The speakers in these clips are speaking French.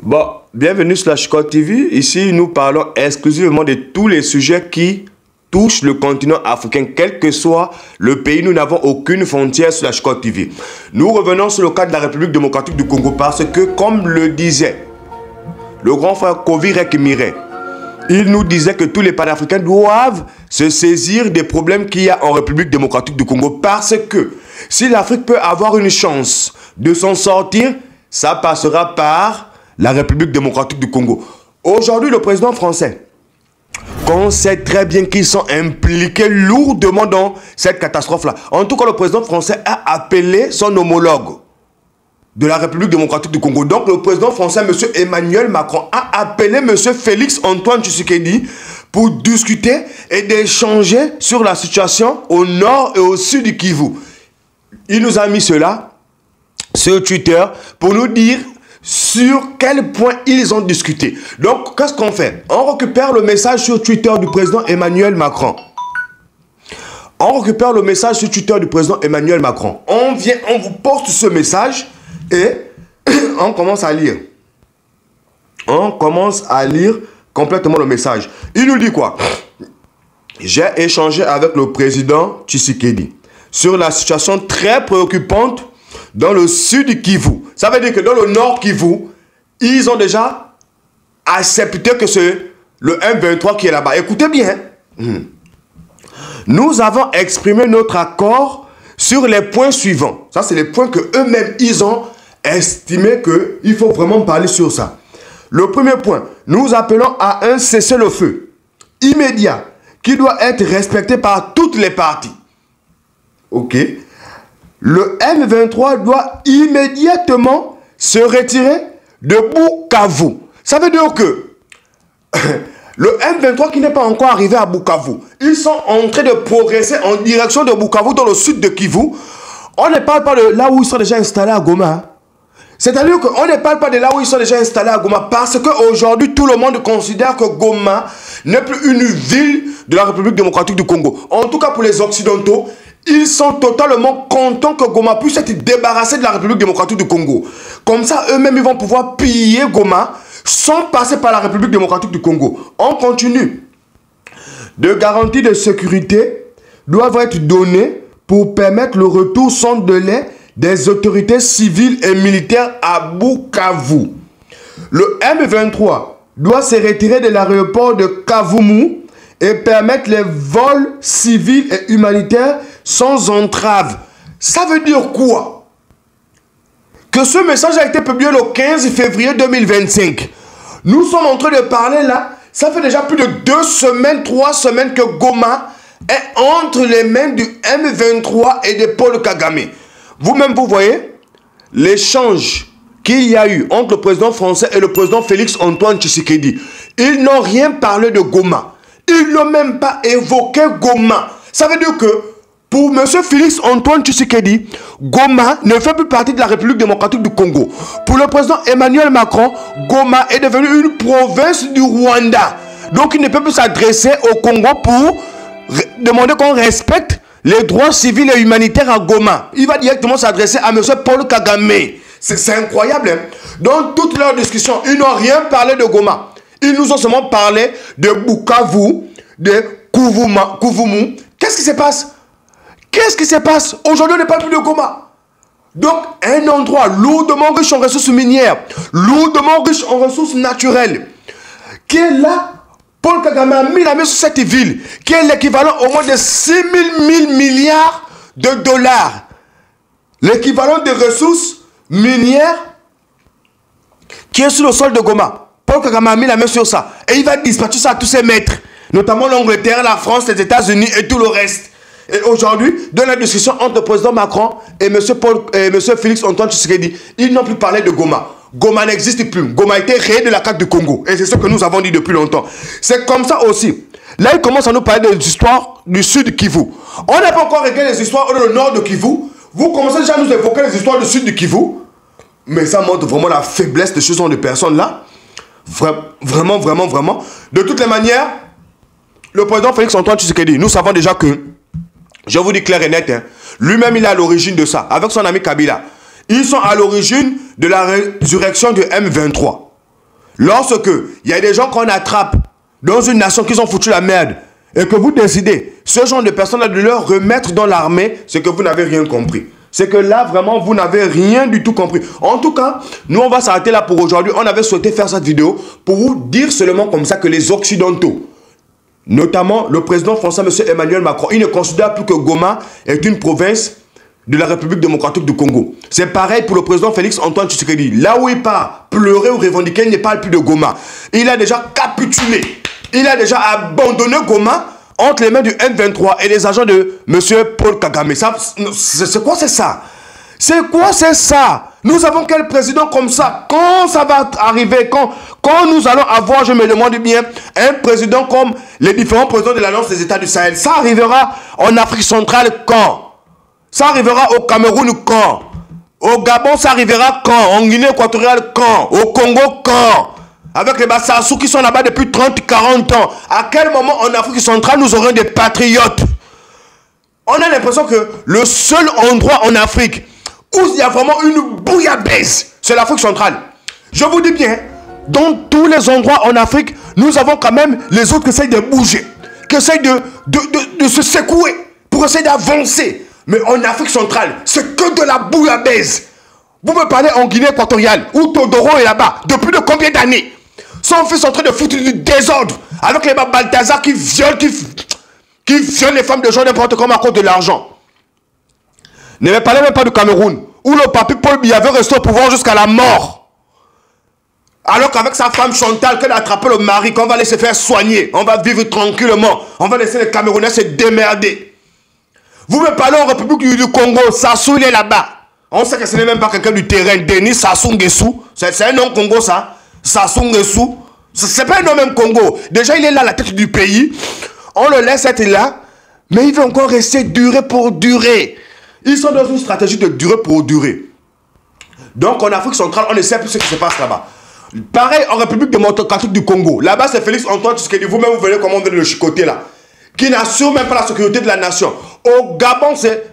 Bon, bienvenue sur la Chicotte TV. Ici, nous parlons exclusivement de tous les sujets qui touchent le continent africain, quel que soit le pays. Nous n'avons aucune frontière sur la Chicotte TV. Nous revenons sur le cas de la République démocratique du Congo parce que, comme le disait le grand frère Kovi Rekmire, il nous disait que tous les panafricains doivent se saisir des problèmes qu'il y a en République démocratique du Congo parce que si l'Afrique peut avoir une chance de s'en sortir, ça passera par la République démocratique du Congo. Aujourd'hui, le président français, qu'on sait très bien qu'ils sont impliqués lourdement dans cette catastrophe-là. En tout cas, le président français a appelé son homologue de la République démocratique du Congo. Donc, le président français, M. Emmanuel Macron, a appelé M. Félix Antoine Tshisekedi pour discuter et d'échanger sur la situation au nord et au sud du Kivu. Il nous a mis cela sur Twitter pour nous dire sur quel point ils ont discuté. Donc, qu'est-ce qu'on fait? On récupère le message sur Twitter du président Emmanuel Macron. On récupère le message sur Twitter du président Emmanuel Macron. On vous poste ce message et on commence à lire. On commence à lire complètement le message. Il nous dit quoi? J'ai échangé avec le président Tshisekedi sur la situation très préoccupante dans le sud Kivu. Ça veut dire que dans le nord Kivu, ils ont déjà accepté que c'est le M23 qui est là-bas. Écoutez bien. Nous avons exprimé notre accord sur les points suivants. Ça, c'est les points que eux-mêmes, ils ont estimé qu'il faut vraiment parler sur ça. Le premier point, nous appelons à un cessez-le-feu immédiat qui doit être respecté par toutes les parties. Ok. Le M23 doit immédiatement se retirer de Bukavu. Ça veut dire que le M23 qui n'est pas encore arrivé à Bukavu, ils sont en train de progresser en direction de Bukavu dans le sud de Kivu. On ne parle pas de là où ils sont déjà installés à Goma. C'est-à-dire qu'on ne parle pas de là où ils sont déjà installés à Goma parce qu'aujourd'hui, tout le monde considère que Goma n'est plus une ville de la République démocratique du Congo. En tout cas, pour les Occidentaux, ils sont totalement contents que Goma puisse être débarrassé de la République démocratique du Congo. Comme ça, eux-mêmes, ils vont pouvoir piller Goma sans passer par la République démocratique du Congo. On continue. De garanties de sécurité doivent être données pour permettre le retour sans délai des autorités civiles et militaires à Bukavu. Le M23 doit se retirer de l'aéroport de Kavumu et permettre les vols civils et humanitaires sans entrave. Ça veut dire quoi? Que ce message a été publié le 15 février 2025. Nous sommes en train de parler là, ça fait déjà plus de 2 semaines, 3 semaines que Goma est entre les mains du M23 et de Paul Kagame. Vous-même, vous voyez l'échange qu'il y a eu entre le président français et le président Félix Antoine Tshisekedi. Ils n'ont rien parlé de Goma. Ils n'ont même pas évoqué Goma. Ça veut dire que pour M. Félix Antoine Tshisekedi, Goma ne fait plus partie de la République démocratique du Congo. Pour le président Emmanuel Macron, Goma est devenue une province du Rwanda. Donc il ne peut plus s'adresser au Congo pour demander qu'on respecte les droits civils et humanitaires à Goma. Il va directement s'adresser à M. Paul Kagame. C'est incroyable. Hein? Dans toute leur discussion, ils n'ont rien parlé de Goma. Ils nous ont seulement parlé de Bukavu, de Kuvumu. Qu'est-ce qui se passe? Qu'est-ce qui se passe? Aujourd'hui, on ne parle plus de Goma. Donc, un endroit lourdement riche en ressources minières, lourdement riche en ressources naturelles, qui est là, Paul Kagame a mis la main sur cette ville, qui est l'équivalent au moins de 6 000 milliards de dollars. L'équivalent des ressources minières qui est sur le sol de Goma. Paul Kagame a mis la main sur ça. Et il va dispatcher ça à tous ses maîtres, notamment l'Angleterre, la France, les États-Unis et tout le reste. Et aujourd'hui, dans la discussion entre le président Macron et M. Félix Antoine Tshisekedi, ils n'ont plus parlé de Goma. Goma n'existe plus. Goma a été rayé de la carte du Congo. Et c'est ce que nous avons dit depuis longtemps. C'est comme ça aussi. Là, il commence à nous parler des histoires du sud Kivu. On n'a pas encore réglé les histoires dans le nord de Kivu. Vous commencez déjà à nous évoquer les histoires du sud du Kivu. Mais ça montre vraiment la faiblesse de ce genre de personnes-là. Vraiment. De toutes les manières, le président Félix Antoine Tshisekedi, nous savons déjà que, je vous dis clair et net, hein, lui-même il est à l'origine de ça, avec son ami Kabila. Ils sont à l'origine de la résurrection de M23. Lorsque il y a des gens qu'on attrape dans une nation qui ont foutu la merde et que vous décidez, ce genre de personnes-là, de leur remettre dans l'armée, c'est que vous n'avez rien compris. C'est que là, vraiment, vous n'avez rien du tout compris. En tout cas, nous, on va s'arrêter là pour aujourd'hui. On avait souhaité faire cette vidéo pour vous dire seulement comme ça que les Occidentaux, notamment le président français, M. Emmanuel Macron, il ne considère plus que Goma est une province de la République démocratique du Congo. C'est pareil pour le président Félix Antoine Tshisekedi. Là où il part pleurer ou revendiquer, il ne parle plus de Goma. Il a déjà capitulé. Il a déjà abandonné Goma entre les mains du M23 et les agents de M. Paul Kagame. C'est quoi c'est ça? C'est quoi c'est ça? Nous avons quel président comme ça? Quand ça va arriver? Quand nous allons avoir, je me demande bien, un président comme les différents présidents de l'Alliance des États du Sahel? Ça arrivera en Afrique centrale quand? Ça arrivera au Cameroun quand? Au Gabon, ça arrivera quand? En Guinée équatoriale quand? Au Congo quand? Avec les Bassassous qui sont là-bas depuis 30-40 ans. À quel moment en Afrique centrale nous aurons des patriotes? On a l'impression que le seul endroit en Afrique où il y a vraiment une bouillabaisse, c'est l'Afrique centrale. Je vous dis bien, dans tous les endroits en Afrique, nous avons quand même les autres qui essayent de bouger, qui essayent de se secouer pour essayer d'avancer. Mais en Afrique centrale, c'est que de la bouillabaisse. Vous me parlez en Guinée équatoriale, où Todoro est là-bas, depuis de combien d'années? Son fils est en train de foutre du désordre avec les Balthazar qui violent les femmes de gens n'importe comment à cause de l'argent. Ne me parlez même pas du Cameroun, où le papy Paul Biya veut rester au pouvoir jusqu'à la mort. Alors qu'avec sa femme Chantal, qu'elle a attrapé le mari, qu'on va laisser faire soigner, on va vivre tranquillement, on va laisser les Camerounais se démerder. Vous me parlez en République du Congo, Sassou il est là-bas. On sait que ce n'est même pas quelqu'un du terrain, Denis Sassou Nguesso. C'est un nom Congo ça. Sassou Nguesso, c'est pas un nom même Congo. Déjà, il est là à la tête du pays. On le laisse être là, mais il veut encore rester durer pour durer. Ils sont dans une stratégie de durer pour durer. Donc, en Afrique centrale, on ne sait plus ce qui se passe là-bas. Pareil en République démocratique du Congo. Là-bas, c'est Félix Antoine Tshisekedi. Vous-même, vous voyez comment on vient de le chicoter là. Qui n'assure même pas la sécurité de la nation. Au Gabon, c'est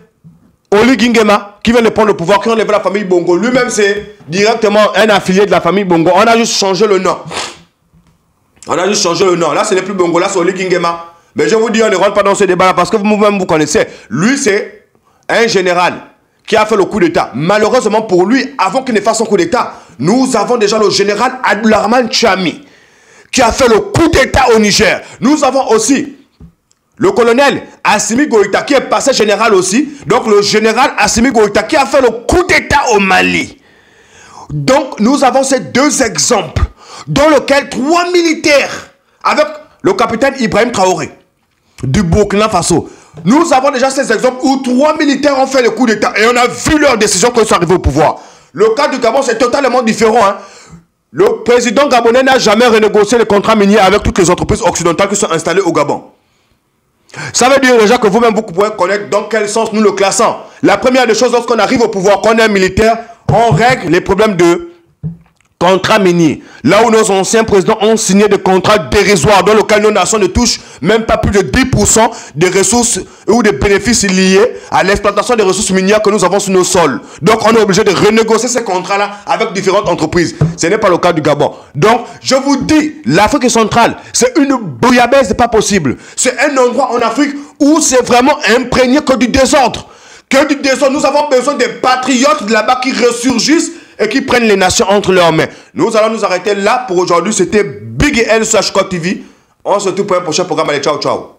Oli Nguema qui vient de prendre le pouvoir, qui enlève la famille Bongo. Lui-même, c'est directement un affilié de la famille Bongo. On a juste changé le nom. On a juste changé le nom. Là, ce n'est plus Bongo, là, c'est Oli Nguema. Mais je vous dis, on ne rentre pas dans ce débat-là parce que vous-même, vous connaissez. Lui, c'est un général qui a fait le coup d'État. Malheureusement pour lui, avant qu'il ne fasse son coup d'État, nous avons déjà le général Abdourahmane Tchani qui a fait le coup d'État au Niger. Nous avons aussi le colonel Assimi Goïta qui est passé général aussi. Donc le général Assimi Goïta qui a fait le coup d'État au Mali. Donc nous avons ces deux exemples dans lesquels 3 militaires avec le capitaine Ibrahim Traoré du Burkina Faso. Nous avons déjà ces exemples où 3 militaires ont fait le coup d'État et on a vu leur décision quand ils sont arrivés au pouvoir. Le cas du Gabon c'est totalement différent. Hein. Le président gabonais n'a jamais renégocié les contrats miniers avec toutes les entreprises occidentales qui sont installées au Gabon. Ça veut dire déjà que vous-même, vous pouvez connaître dans quel sens nous le classons. La première des choses, lorsqu'on arrive au pouvoir, qu'on est un militaire, on règle les problèmes de contrats miniers. Là où nos anciens présidents ont signé des contrats dérisoires dans lesquels nos nations ne touchent même pas plus de 10% des ressources ou des bénéfices liés à l'exploitation des ressources minières que nous avons sur nos sols. Donc on est obligé de renégocier ces contrats-là avec différentes entreprises. Ce n'est pas le cas du Gabon. Donc je vous dis, l'Afrique centrale, c'est une bouillabaisse, c'est pas possible. C'est un endroit en Afrique où c'est vraiment imprégné que du désordre. Que du désordre. Nous avons besoin des patriotes de là-bas qui ressurgissent et qui prennent les nations entre leurs mains. Nous allons nous arrêter là pour aujourd'hui. C'était Big L sur HCOT TV. On se retrouve pour un prochain programme. Allez, ciao, ciao.